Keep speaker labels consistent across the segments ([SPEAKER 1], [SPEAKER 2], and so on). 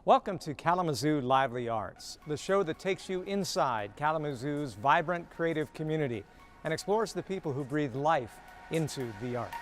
[SPEAKER 1] Welcome to Kalamazoo Lively Arts, the show that takes you inside Kalamazoo's vibrant creative community and explores the people who breathe life into the arts.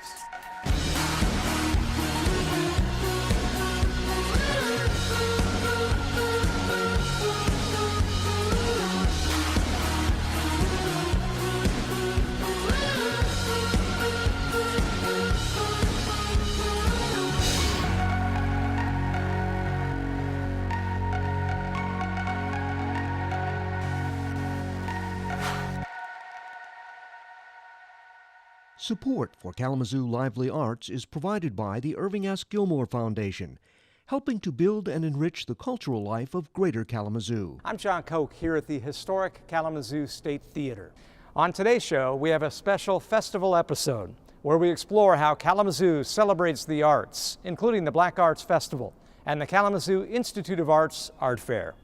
[SPEAKER 2] Support for Kalamazoo Lively Arts is provided by the Irving S. Gilmore Foundation, helping to build and enrich the cultural life of Greater Kalamazoo.
[SPEAKER 1] I'm John Koch here at the historic Kalamazoo State Theater. On today's show, we have a special festival episode where we explore how Kalamazoo celebrates the arts, including the Black Arts Festival and the Kalamazoo Institute of Arts Art Fair.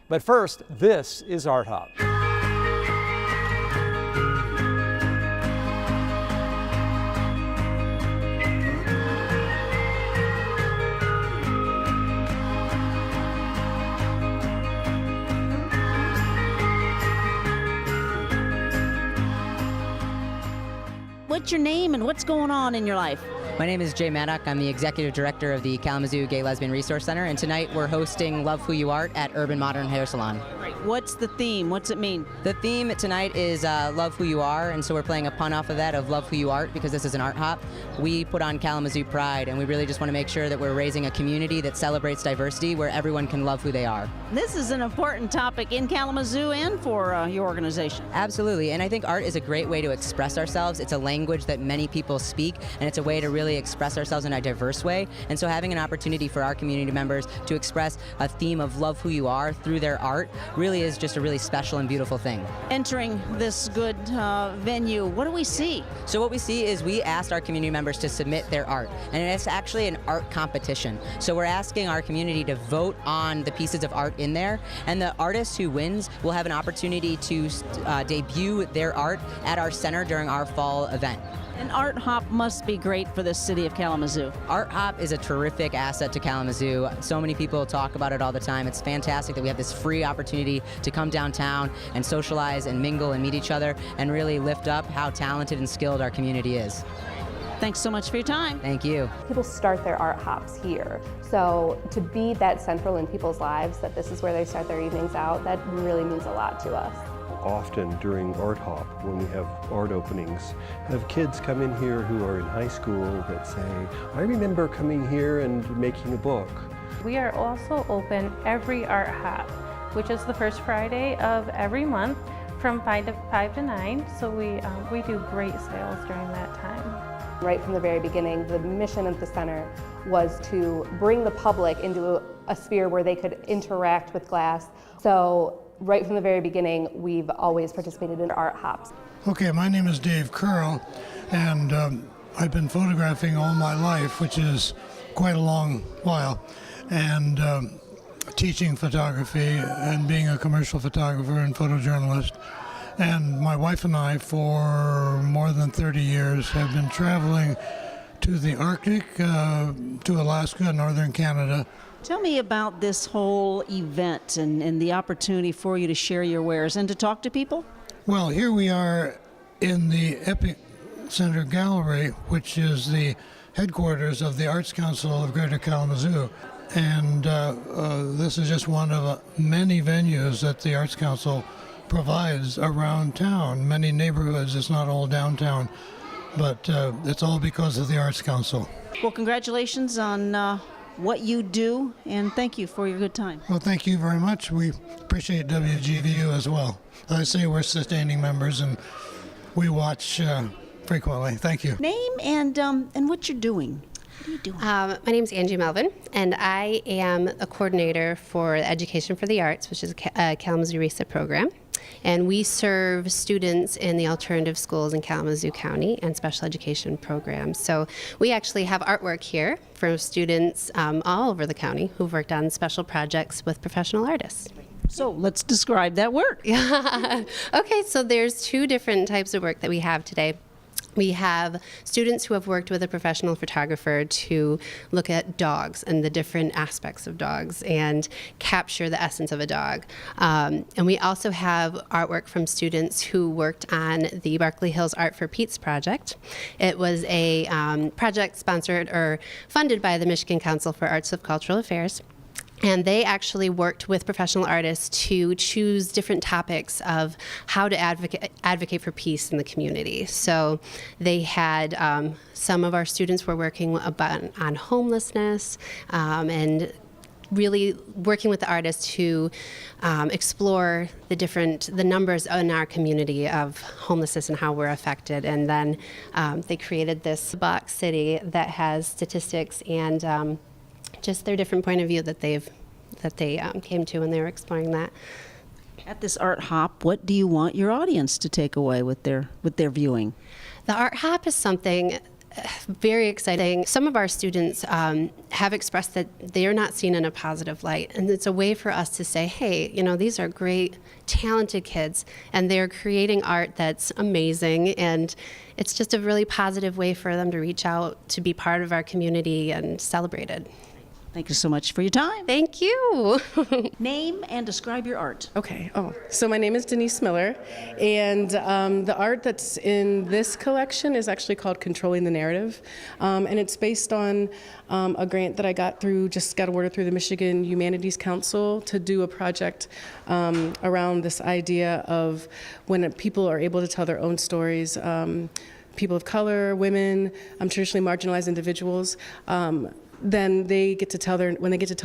[SPEAKER 1] But first, this is Art Hop.
[SPEAKER 3] What's your name and what's going on in your life?
[SPEAKER 4] My name is Jay Maddock. I'm the Executive Director of the Kalamazoo Gay Lesbian Resource Center, and tonight we're hosting Love Who You Art at Urban Modern Hair Salon.
[SPEAKER 3] What's the theme? What's it mean?
[SPEAKER 4] The theme tonight is Love Who You Are, and so we're playing a pun off of that of Love Who You Art because this is an art hop. We put on Kalamazoo Pride, and we really just want to make sure that we're raising a community that celebrates diversity where everyone can love who they are.
[SPEAKER 3] This is an important topic in Kalamazoo and for your organization.
[SPEAKER 4] Absolutely, and I think art is a great way to express ourselves. It's a language that many people speak, and it's a way to really express ourselves in a diverse way. And so having an opportunity for our community members to express a theme of love who you are through their art really is just a really special and beautiful thing.
[SPEAKER 3] Entering this good venue, what do we see?
[SPEAKER 4] So what we see is we asked our community members to submit their art, and it's actually an art competition. So we're asking our community to vote on the pieces of art in there, and the artist who wins will have an opportunity to debut their art at our center during our fall event.
[SPEAKER 3] An art hop must be great for the city of Kalamazoo.
[SPEAKER 4] Art hop is a terrific asset to Kalamazoo. So many people talk about it all the time. It's fantastic that we have this free opportunity to come downtown and socialize and mingle and meet each other and really lift up how talented and skilled our community is.
[SPEAKER 3] Thanks so much for your time.
[SPEAKER 4] Thank you.
[SPEAKER 5] People start their art hops here. So to be that central in people's lives, that this is where they start their evenings out, that really means a lot to us.
[SPEAKER 6] Often during Art Hop, when we have art openings, have kids come in here who are in high school that say, I remember coming here and making a book.
[SPEAKER 7] We are also open every Art Hop, which is the first Friday of every month from 5 to 9, so we do great sales during that time.
[SPEAKER 5] Right from the very beginning, the mission of the center was to bring the public into a sphere where they could interact with glass. So right from the very beginning, we've always participated in art hops.
[SPEAKER 8] Okay, my name is Dave Curl, and I've been photographing all my life, which is quite a long while, and teaching photography and being a commercial photographer and photojournalist. And my wife and I, for more than 30 years, have been traveling to the Arctic, to Alaska, northern Canada.
[SPEAKER 3] Tell me about this whole event and the opportunity for you to share your wares and to talk to people.
[SPEAKER 8] Well, here we are in the Epicenter Gallery, which is the headquarters of the Arts Council of Greater Kalamazoo. And this is just one of many venues that the Arts Council provides around town, many neighborhoods. It's not all downtown, but it's all because of the Arts Council.
[SPEAKER 3] Well, congratulations on what you do, and thank you for your good time.
[SPEAKER 8] Well, thank you very much. We appreciate WGVU as well. As I say, we're sustaining members, and we watch frequently. Thank you.
[SPEAKER 3] Name and what you're doing. What are you doing?
[SPEAKER 9] My name is Angie Melvin, and I am a coordinator for Education for the Arts, which is a Kalamazoo RESA program. And we serve students in the alternative schools in Kalamazoo County and special education programs. So we actually have artwork here for students all over the county who've worked on special projects with professional artists.
[SPEAKER 3] So let's describe that work.
[SPEAKER 9] Okay, so there's two different types of work that we have today. We have students who have worked with a professional photographer to look at dogs and the different aspects of dogs and capture the essence of a dog. And we also have artwork from students who worked on the Berkeley Hills Art for Peace project. It was a project sponsored or funded by the Michigan Council for Arts of Cultural Affairs. And they actually worked with professional artists to choose different topics of how to advocate for peace in the community. So they had some of our students were working on homelessness and really working with the artists to explore the numbers in our community of homelessness and how we're affected. And then they created this box city that has statistics and just their different point of view that they came to when they were exploring that.
[SPEAKER 3] At this art hop, what do you want your audience to take away with their viewing?
[SPEAKER 9] The art hop is something very exciting. Some of our students have expressed that they are not seen in a positive light, and it's a way for us to say, hey, these are great, talented kids, and they're creating art that's amazing, and it's just a really positive way for them to reach out to be part of our community and celebrated.
[SPEAKER 3] Thank you so much for your time.
[SPEAKER 9] Thank you.
[SPEAKER 3] Name and describe your art.
[SPEAKER 10] Okay. So my name is Denise Miller, and the art that's in this collection is actually called Controlling the Narrative, and it's based on a grant that I got awarded through the Michigan Humanities Council to do a project around this idea of when people are able to tell their own stories. People of color, women, traditionally marginalized individuals. Then when they get to tell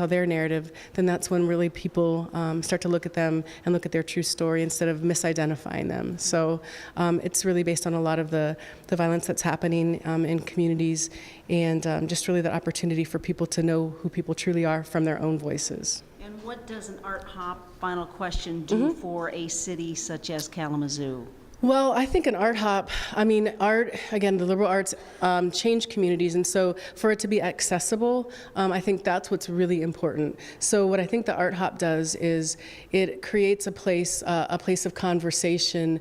[SPEAKER 10] their narrative, then that's when really people start to look at them and look at their true story instead of misidentifying them. So it's really based on a lot of the violence that's happening in communities, and just really the opportunity for people to know who people truly are from their own voices.
[SPEAKER 3] And what does an art hop, final question, do for a city such as Kalamazoo?
[SPEAKER 10] Well, I think an art hop, art, again, the liberal arts change communities, and so for it to be accessible, I think that's what's really important. So what I think the art hop does is it creates a place of conversation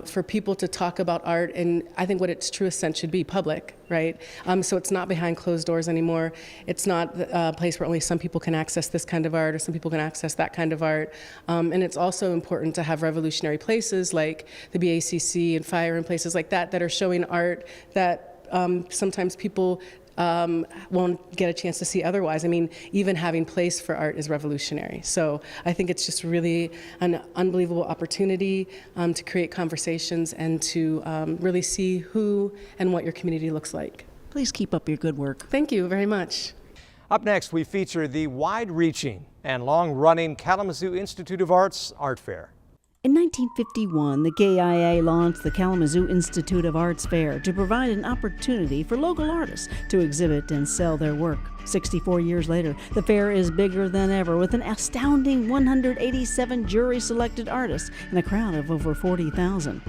[SPEAKER 10] for people to talk about art, and I think what its truest sense should be public, right? So it's not behind closed doors anymore. It's not a place where only some people can access this kind of art or some people can access that kind of art. And it's also important to have revolutionary places like the BACC and FIRE and places like that are showing art that sometimes people won't get a chance to see otherwise. Even having place for art is revolutionary. So I think it's just really an unbelievable opportunity to create conversations and to really see who and what your community looks like.
[SPEAKER 3] Please keep up your good work.
[SPEAKER 10] Thank you very much.
[SPEAKER 1] Up next, we feature the wide-reaching and long-running Kalamazoo Institute of Arts Art Fair.
[SPEAKER 3] In 1951, the KIA launched the Kalamazoo Institute of Arts Fair to provide an opportunity for local artists to exhibit and sell their work. 64 years later, the fair is bigger than ever with an astounding 187 jury-selected artists and a crowd of over 40,000.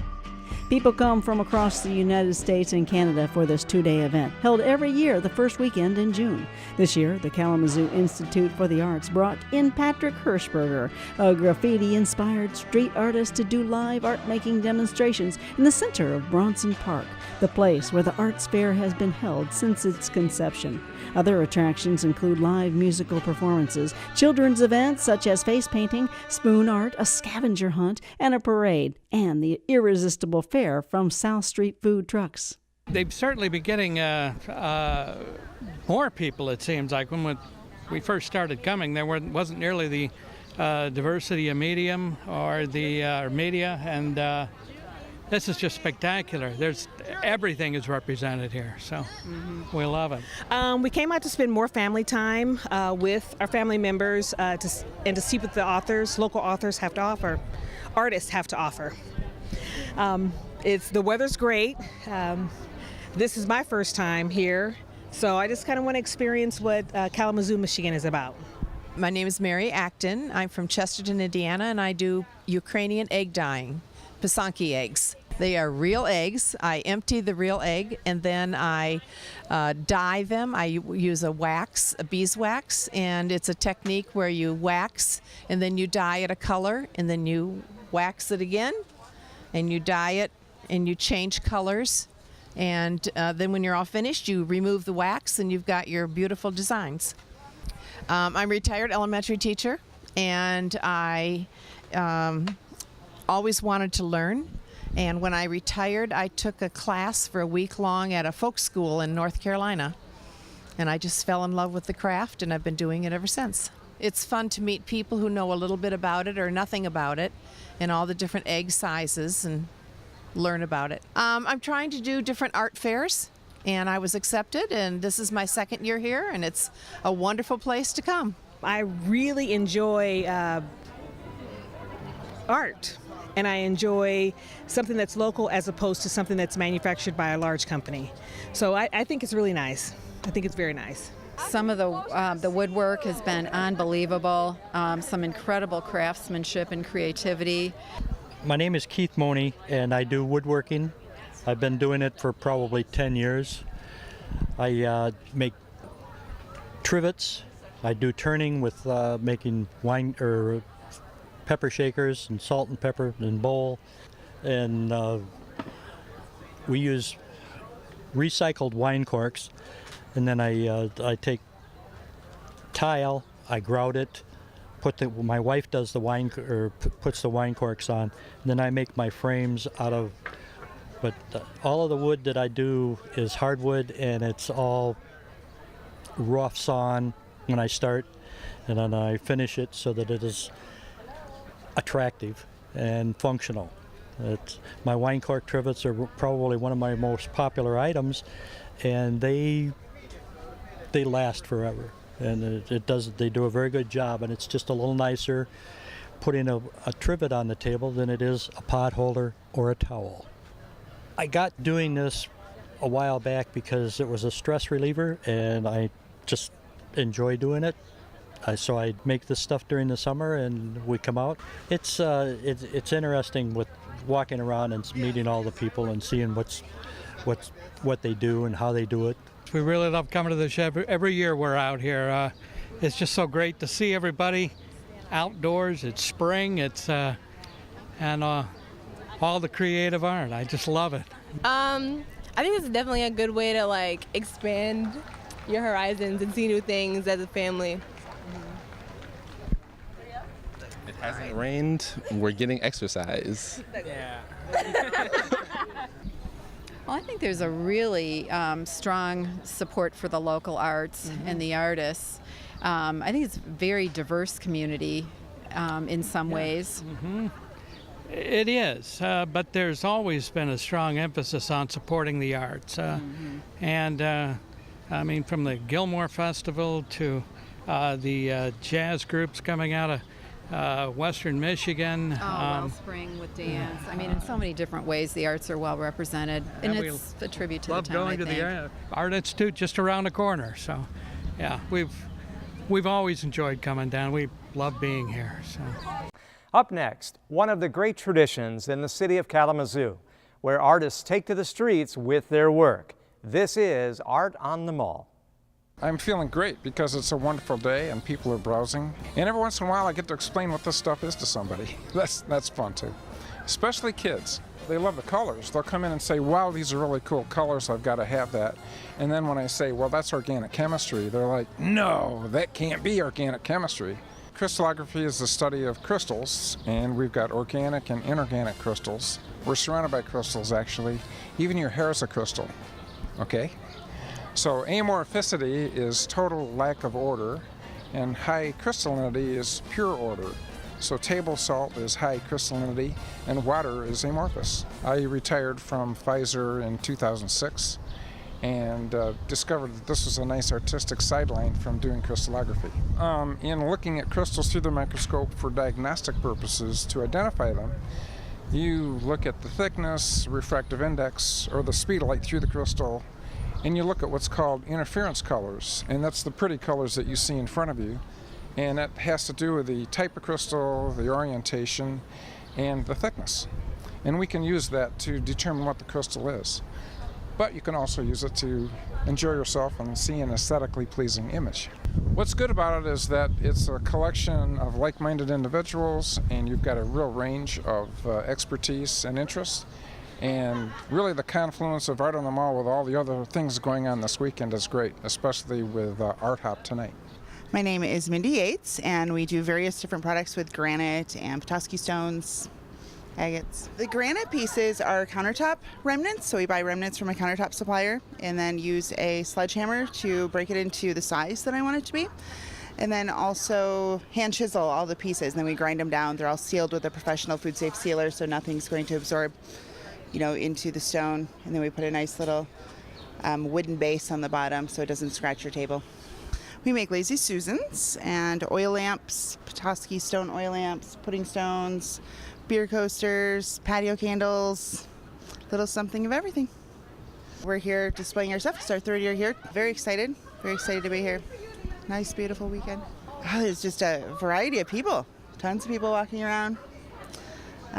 [SPEAKER 3] People come from across the United States and Canada for this two-day event, held every year the first weekend in June. This year, the Kalamazoo Institute for the Arts brought in Patrick Hirschberger, a graffiti-inspired street artist, to do live art-making demonstrations in the center of Bronson Park, the place where the arts fair has been held since its conception. Other attractions include live musical performances, children's events such as face painting, spoon art, a scavenger hunt, and a parade, and the irresistible fare from South Street food trucks.
[SPEAKER 11] They've certainly been getting more people, it seems like. When we first started coming, there wasn't nearly the diversity of medium or the media, and this is just spectacular. Everything is represented here, so we love it.
[SPEAKER 12] We came out to spend more family time with our family members and to see what the local authors have to offer, artists have to offer. The weather's great. This is my first time here, so I just kind of want to experience what Kalamazoo, Michigan is about.
[SPEAKER 13] My name is Mary Acton. I'm from Chesterton, Indiana, and I do Ukrainian egg dyeing, Pisanki eggs. They are real eggs. I empty the real egg and then I dye them. I use a beeswax, and it's a technique where you wax and then you dye it a color and then you wax it again and you dye it and you change colors And then when you're all finished, you remove the wax and you've got your beautiful designs. I'm a retired elementary teacher, and I always wanted to learn. And when I retired, I took a class for a week long at a folk school in North Carolina. And I just fell in love with the craft, and I've been doing it ever since. It's fun to meet people who know a little bit about it or nothing about it, and all the different egg sizes, and learn about it. I'm trying to do different art fairs, and I was accepted, and this is my second year here, and it's a wonderful place to come.
[SPEAKER 12] I really enjoy art, and I enjoy something that's local as opposed to something that's manufactured by a large company. So I think it's really nice. I think it's very nice.
[SPEAKER 14] Some of the woodwork has been unbelievable, some incredible craftsmanship and creativity.
[SPEAKER 15] My name is Keith Money, and I do woodworking. I've been doing it for probably 10 years. I make trivets. I do turning with making wine or pepper shakers and salt and pepper and bowl. And we use recycled wine corks. And then I take tile, I grout it, my wife does the wine, or puts the wine corks on, and then I make my frames out of, but all of the wood that I do is hardwood, and it's all rough sawn when I start, and then I finish it so that it is attractive and functional. My wine cork trivets are probably one of my most popular items, and they last forever, and they do a very good job, and it's just a little nicer putting a trivet on the table than it is a pot holder or a towel. I got doing this a while back because it was a stress reliever, and I just enjoy doing it. So I make this stuff during the summer, and we come out. It's interesting with walking around and meeting all the people and seeing what they do and how they do it.
[SPEAKER 11] We really love coming to the show. Every year we're out here. It's just so great to see everybody outdoors. It's spring. It's and all the creative art. I just love it.
[SPEAKER 16] I think it's definitely a good way to expand your horizons and see new things as a family.
[SPEAKER 17] It hasn't rained. We're getting exercise.
[SPEAKER 11] Yeah.
[SPEAKER 14] Well, I think there's a really strong support for the local arts and the artists. I think it's a very diverse community in some ways.
[SPEAKER 11] Mm-hmm. It is, but there's always been a strong emphasis on supporting the arts. And I mean, from the Gilmore Festival to the jazz groups coming out of Western Michigan.
[SPEAKER 14] Wellspring with dance. I mean, in so many different ways, the arts are well represented, and it's a tribute to the town.
[SPEAKER 11] Love going to the Art Institute just around the corner. So, yeah, we've always enjoyed coming down. We love being here. So.
[SPEAKER 1] Up next, one of the great traditions in the city of Kalamazoo, where artists take to the streets with their work. This is Art on the Mall.
[SPEAKER 18] I'm feeling great because it's a wonderful day and people are browsing. And every once in a while I get to explain what this stuff is to somebody. That's fun too. Especially kids. They love the colors. They'll come in and say, wow, these are really cool colors, I've got to have that. And then when I say, well, that's organic chemistry, they're like, no, that can't be organic chemistry. Crystallography is the study of crystals, and we've got organic and inorganic crystals. We're surrounded by crystals, actually. Even your hair is a crystal, okay? So amorphicity is total lack of order, and high crystallinity is pure order. So table salt is high crystallinity, and water is amorphous. I retired from Pfizer in 2006, and discovered that this was a nice artistic sideline from doing crystallography. In looking at crystals through the microscope for diagnostic purposes to identify them, you look at the thickness, refractive index, or the speed of light through the crystal, and you look at what's called interference colors, and that's the pretty colors that you see in front of you. And that has to do with the type of crystal, the orientation, and the thickness. And we can use that to determine what the crystal is. But you can also use it to enjoy yourself and see an aesthetically pleasing image. What's good about it is that it's a collection of like-minded individuals, and you've got a real range of expertise and interests. And really the confluence of Art on the Mall with all the other things going on this weekend is great, especially with Art Hop tonight.
[SPEAKER 19] My name is Mindy Yates, and we do various different products with granite and Petoskey stones, agates. The granite pieces are countertop remnants, so we buy remnants from a countertop supplier and then use a sledgehammer to break it into the size that I want it to be. And then also hand chisel all the pieces, and then we grind them down. They're all sealed with a professional food safe sealer, so nothing's going to absorb, into the stone. And then we put a nice little wooden base on the bottom so it doesn't scratch your table. We make Lazy Susans and oil lamps, Petoskey stone oil lamps, pudding stones, beer coasters, patio candles, little something of everything. We're here displaying our stuff. It's our third year here. Very excited to be here. Nice, beautiful weekend. There's just a variety of people. Tons of people walking around.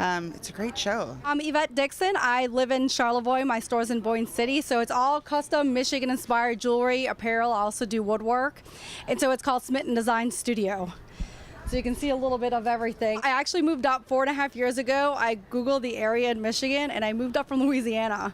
[SPEAKER 19] It's a great show.
[SPEAKER 20] I'm Yvette Dixon. I live in Charlevoix. My store's in Boyne City, so it's all custom Michigan-inspired jewelry, apparel. I also do woodwork, and so it's called Smitten Design Studio. So you can see a little bit of everything. I actually moved up 4.5 years ago. I Googled the area in Michigan, and I moved up from Louisiana.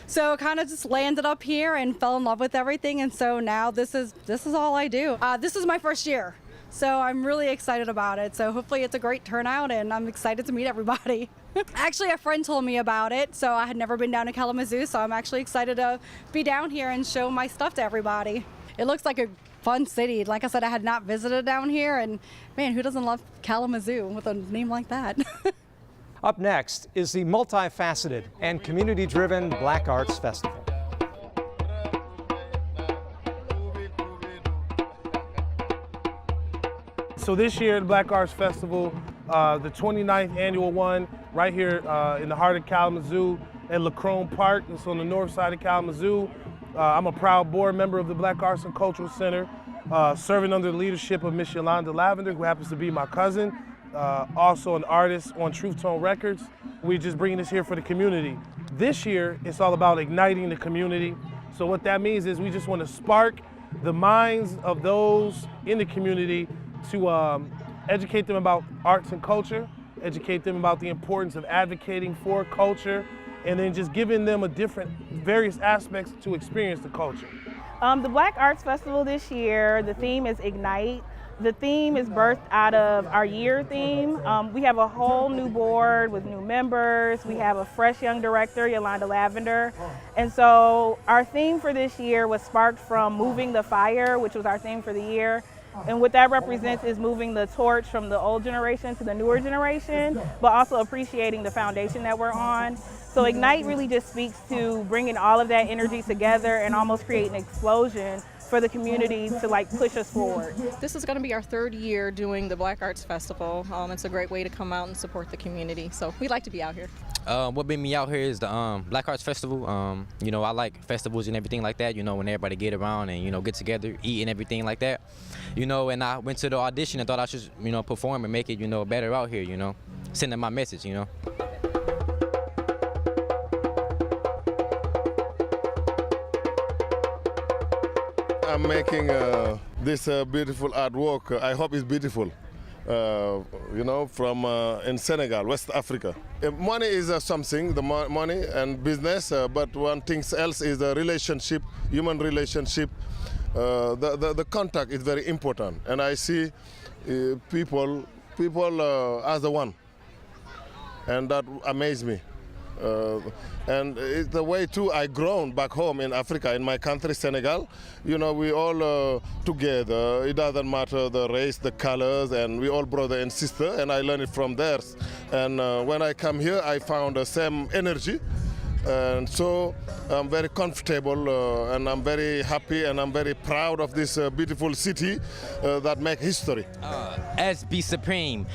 [SPEAKER 20] So kind of just landed up here and fell in love with everything, and so now this is all I do. This is my first year. So I'm really excited about it. So hopefully it's a great turnout, and I'm excited to meet everybody. Actually, a friend told me about it, so I had never been down to Kalamazoo, so I'm actually excited to be down here and show my stuff to everybody. It looks like a fun city. Like I said, I had not visited down here, and man, who doesn't love Kalamazoo with a name like that?
[SPEAKER 1] Up next is the multifaceted and community-driven Black Arts Festival.
[SPEAKER 21] So this year, the Black Arts Festival, the 29th annual one, right here in the heart of Kalamazoo at Lacrone Park. It's on the north side of Kalamazoo. I'm a proud board member of the Black Arts and Cultural Center, serving under the leadership of Miss Yolanda Lavender, who happens to be my cousin, also an artist on Truth Tone Records. We're just bringing this here for the community. This year, it's all about igniting the community. So what that means is we just want to spark the minds of those in the community to educate them about arts and culture, educate them about the importance of advocating for culture, and then just giving them various aspects to experience the culture.
[SPEAKER 22] The Black Arts Festival this year, the theme is Ignite. The theme is birthed out of our year theme. We have a whole new board with new members. We have a fresh young director, Yolanda Lavender. And so our theme for this year was sparked from Moving the Fire, which was our theme for the year. And what that represents is moving the torch from the old generation to the newer generation, but also appreciating the foundation that we're on. So Ignite really just speaks to bringing all of that energy together and almost create an explosion for the community to push us forward.
[SPEAKER 23] This is going to be our third year doing the Black Arts Festival. It's a great way to come out and support the community. So we like to be out here.
[SPEAKER 24] What made me out here is the Black Arts Festival. I like festivals and everything like that, when everybody get around and, get together, eat and everything like that. And I went to the audition and thought I should, perform and make it, better out here, sending my message,
[SPEAKER 25] I'm making this beautiful artwork. I hope it's beautiful. From in Senegal, West Africa. Money is something, the money and business, but one thing else is the relationship, human relationship. The contact is very important, and I see people as the one, and that amazes me. And it's the way too I grown back home in Africa, in my country, Senegal. We all together. It doesn't matter the race, the colors, and we all brother and sister. And I learned it from theirs. And when I come here, I found the same energy. And so I'm very comfortable, and I'm very happy, and I'm very proud of this beautiful city that make history.
[SPEAKER 24] SB Supreme.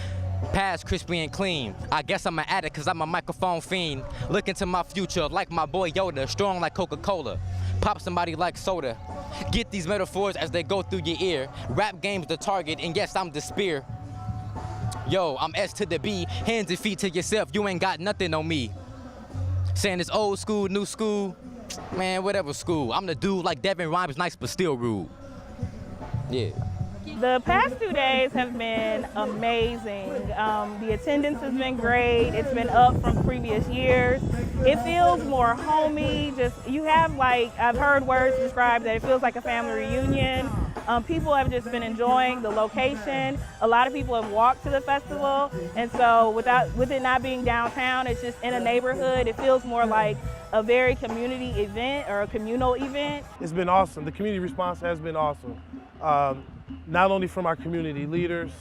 [SPEAKER 24] Past crispy and clean. I guess I'm an addict cause I'm a microphone fiend. Look into my future like my boy Yoda, strong like Coca-Cola. Pop somebody like soda. Get these metaphors as they go through your ear. Rap game's the target and yes, I'm the spear. Yo, I'm S to the B, hands and feet to yourself, you ain't got nothing on me. Saying it's old school, new school, man, whatever school. I'm the dude like Devin Rhymes, nice but still rude. Yeah.
[SPEAKER 22] The past 2 days have been amazing. The attendance has been great. It's been up from previous years. It feels more homey. You have, like, I've heard words describe that it feels like a family reunion. People have just been enjoying the location. A lot of people have walked to the festival, and so with it not being downtown, it's just in a neighborhood. It feels more like a very community event or a communal event.
[SPEAKER 21] It's been awesome. The community response has been awesome. Not only from our community leaders,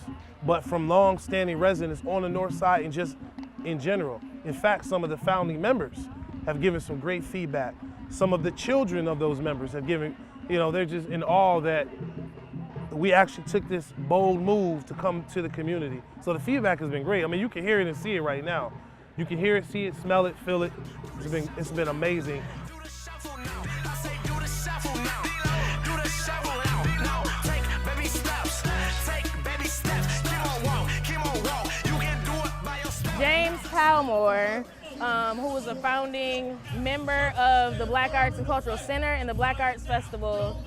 [SPEAKER 21] but from long-standing residents on the north side and just in general. In fact, some of the founding members have given some great feedback. Some of the children of those members have given, they're just in awe that we actually took this bold move to come to the community. So the feedback has been great. I mean, you can hear it and see it right now. You can hear it, see it, smell it, feel it. It's been amazing.
[SPEAKER 22] James Palmore, who was a founding member of the Black Arts and Cultural Center and the Black Arts Festival,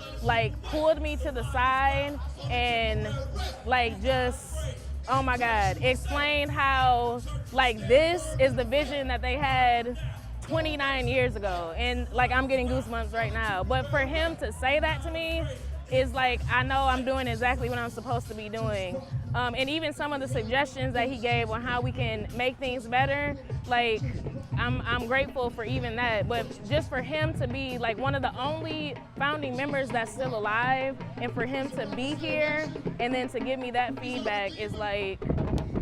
[SPEAKER 22] pulled me to the side and oh my God, explained how this is the vision that they had 29 years ago. And I'm getting goosebumps right now. But for him to say that to me is I know I'm doing exactly what I'm supposed to be doing. And even some of the suggestions that he gave on how we can make things better, I'm grateful for even that. But just for him to be one of the only founding members that's still alive, and for him to be here and then to give me that feedback is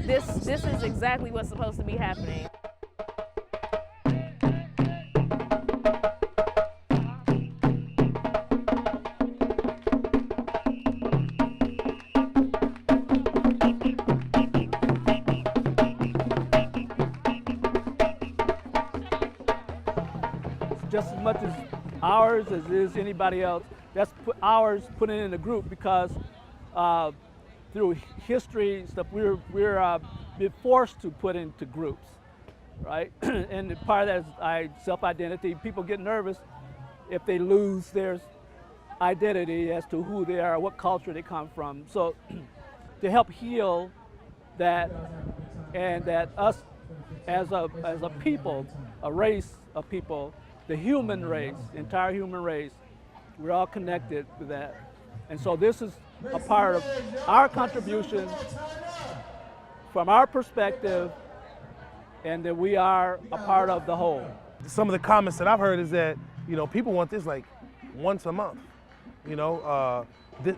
[SPEAKER 22] this is exactly what's supposed to be happening.
[SPEAKER 2] Just as much as ours as is anybody else. That's ours put in the group because through history stuff we're been forced to put into groups, right? And part of that is self-identity. People get nervous if they lose their identity as to who they are, what culture they come from. So to help heal that, and that us as a people, a race of people, the human race, the entire human race, we're all connected to that. And so this is a part of our contribution from our perspective, and that we are a part of the whole.
[SPEAKER 21] Some of the comments that I've heard is that, people want this once a month,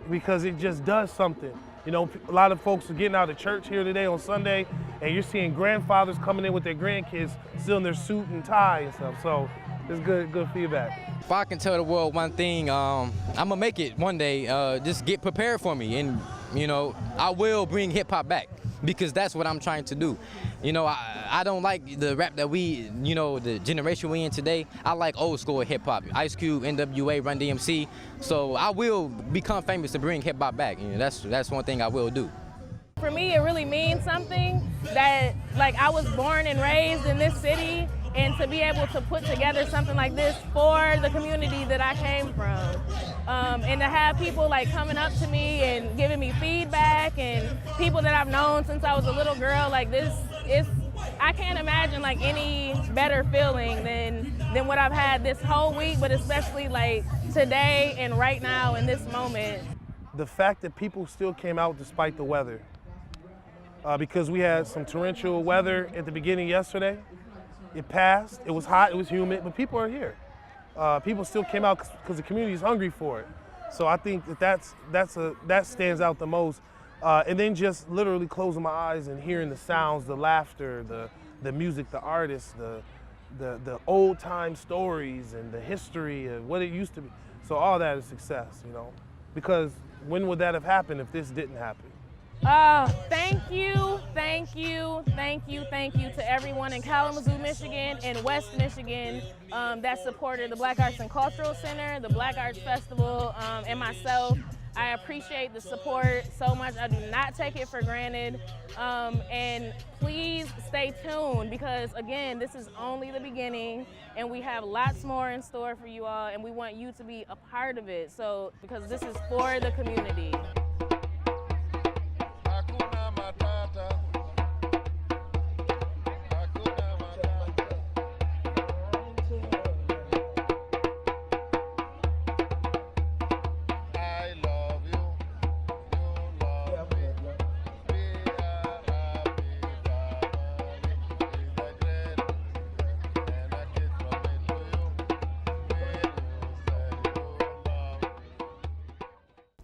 [SPEAKER 21] because it just does something. A lot of folks are getting out of church here today on Sunday, and you're seeing grandfathers coming in with their grandkids still in their suit and tie and stuff. So it's good feedback.
[SPEAKER 24] If I can tell the world one thing, I'm gonna make it one day. Just get prepared for me, and I will bring hip hop back because that's what I'm trying to do. I don't like the rap that the generation we in today. I like old school hip hop, Ice Cube, NWA, Run DMC. So I will become famous to bring hip hop back. That's one thing I will do.
[SPEAKER 22] For me, it really means something that I was born and raised in this city. And to be able to put together something like this for the community that I came from, and to have people coming up to me and giving me feedback, and people that I've known since I was a little girl, I can't imagine any better feeling than what I've had this whole week, but especially today and right now in this moment.
[SPEAKER 21] The fact that people still came out despite the weather, because we had some torrential weather at the beginning yesterday. It passed, it was hot, it was humid, but people are here. People still came out because the community is hungry for it. So I think that stands out the most. And then just literally closing my eyes and hearing the sounds, the laughter, the music, the artists, the old time stories and the history of what it used to be. So all that is success, because when would that have happened if this didn't happen?
[SPEAKER 22] Thank you to everyone in Kalamazoo, Michigan and West Michigan that supported the Black Arts and Cultural Center, the Black Arts Festival, and myself. I appreciate the support so much. I do not take it for granted. And please stay tuned because, again, this is only the beginning and we have lots more in store for you all, and we want you to be a part of it. So, because this is for the community.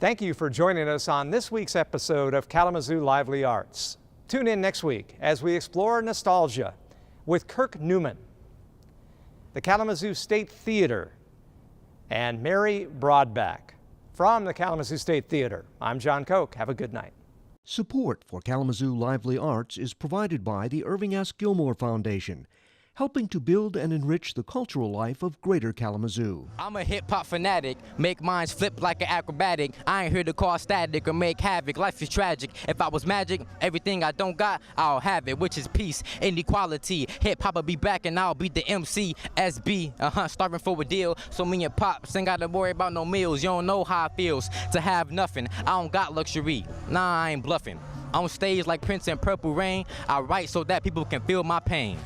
[SPEAKER 1] Thank you for joining us on this week's episode of Kalamazoo Lively Arts. Tune in next week as we explore nostalgia with Kirk Newman, the Kalamazoo State Theater, and Mary Broadback. From the Kalamazoo State Theater, I'm John Koch. Have a good night.
[SPEAKER 4] Support for Kalamazoo Lively Arts is provided by the Irving S. Gilmore Foundation, helping to build and enrich the cultural life of Greater Kalamazoo.
[SPEAKER 24] I'm a hip-hop fanatic, make minds flip like an acrobatic. I ain't here to cause static or make havoc. Life is tragic. If I was magic, everything I don't got, I'll have it, which is peace and equality. Hip-hop will be back and I'll be the MC, SB, starving for a deal. So me and Pops ain't gotta worry about no meals. You don't know how it feels to have nothing. I don't got luxury, nah, I ain't bluffing. On stage like Prince in Purple Rain, I write so that people can feel my pain.